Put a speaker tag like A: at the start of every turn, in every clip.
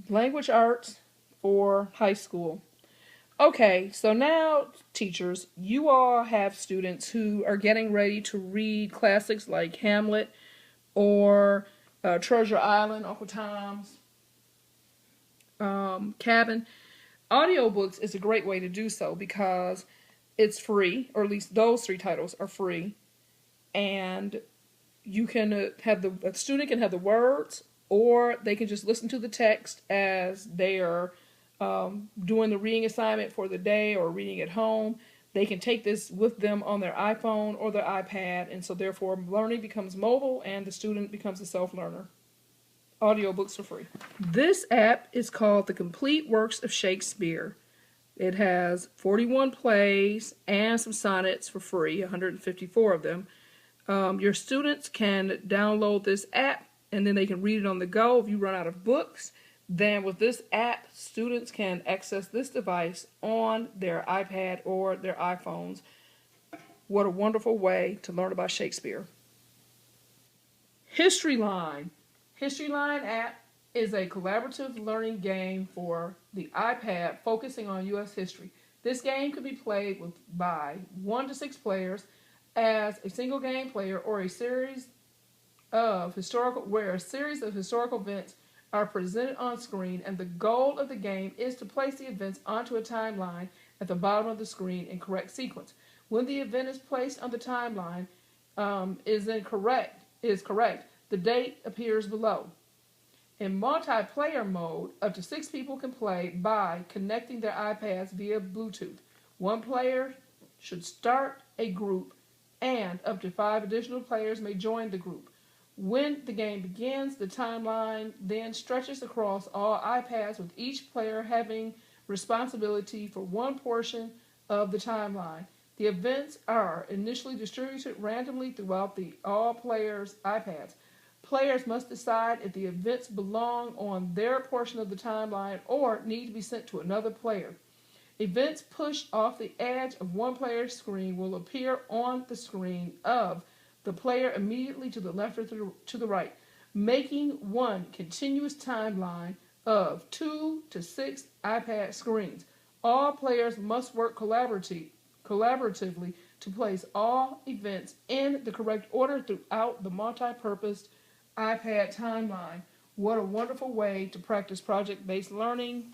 A: Language arts for high school. Okay, so now, teachers, you all have students who are getting ready to read classics like Hamlet or Treasure Island, Uncle Tom's Cabin. Audiobooks is a great way to do so because it's free, or at least those three titles are free, and you can have the student can have the words, or they can just listen to the text as they are doing the reading assignment for the day or reading at home. They can take this with them on their iPhone or their iPad, and so therefore learning becomes mobile and the student becomes a self-learner. Audiobooks are free. This app is called The Complete Works of Shakespeare. It has 41 plays and some sonnets for free, 154 of them. Your students can download this app and then they can read it on the go. If you run out of books, then with this app, students can access this device on their iPad or their iPhones. What a wonderful way to learn about Shakespeare. History Line. History Line app is a collaborative learning game for the iPad focusing on U.S. history. This game can be played by 1 to 6 players as a single game player or a series of historical events are presented on screen, and the goal of the game is to place the events onto a timeline at the bottom of the screen in correct sequence. When the event is placed on the timeline is correct, the date appears below. In multiplayer mode, up to 6 people can play by connecting their iPads via Bluetooth. One player should start a group, and up to 5 additional players may join the group. When the game begins, the timeline then stretches across all iPads, with each player having responsibility for one portion of the timeline. The events are initially distributed randomly throughout all players' iPads. Players must decide if the events belong on their portion of the timeline or need to be sent to another player. Events pushed off the edge of one player's screen will appear on the screen of the player immediately to the left or to the right, making one continuous timeline of 2 to 6 iPad screens. All players must work collaboratively to place all events in the correct order throughout the multi-purpose iPad timeline. What a wonderful way to practice project-based learning.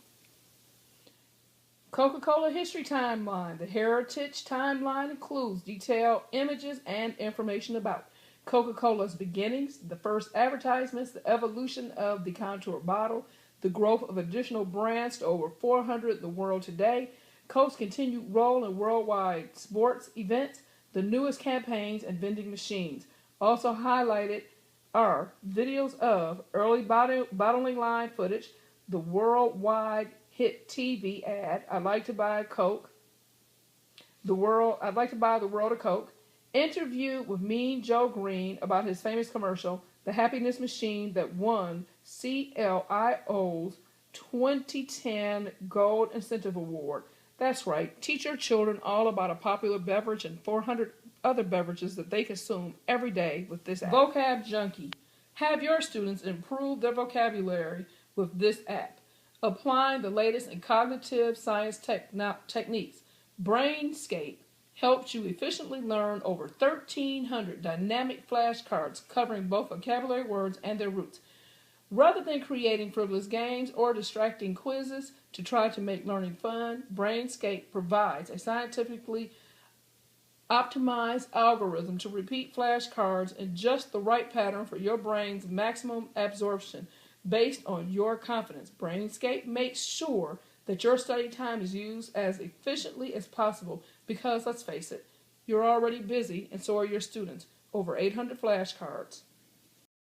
A: Coca-Cola History Timeline. The Heritage Timeline includes detailed images and information about Coca-Cola's beginnings, the first advertisements, the evolution of the contour bottle, the growth of additional brands to over 400 in the world today, Coke's continued role in worldwide sports events, the newest campaigns and vending machines. Also highlighted are videos of early bottling line footage, the worldwide hit TV ad, I'd like to buy Coke, I'd like to buy the world a Coke, interview with Mean Joe Green about his famous commercial, the happiness machine that won CLIO's 2010 Gold Incentive Award. That's right, teach your children all about a popular beverage and 400 other beverages that they consume every day with this app. Vocab Junkie. Have your students improve their vocabulary with this app, applying the latest in cognitive science techniques. Brainscape helps you efficiently learn over 1,300 dynamic flashcards covering both vocabulary words and their roots. Rather than creating frivolous games or distracting quizzes to try to make learning fun, Brainscape provides a scientifically optimized algorithm to repeat flashcards in just the right pattern for your brain's maximum absorption based on your confidence. Brainscape makes sure that your study time is used as efficiently as possible because, let's face it, you're already busy and so are your students. Over 800 flashcards.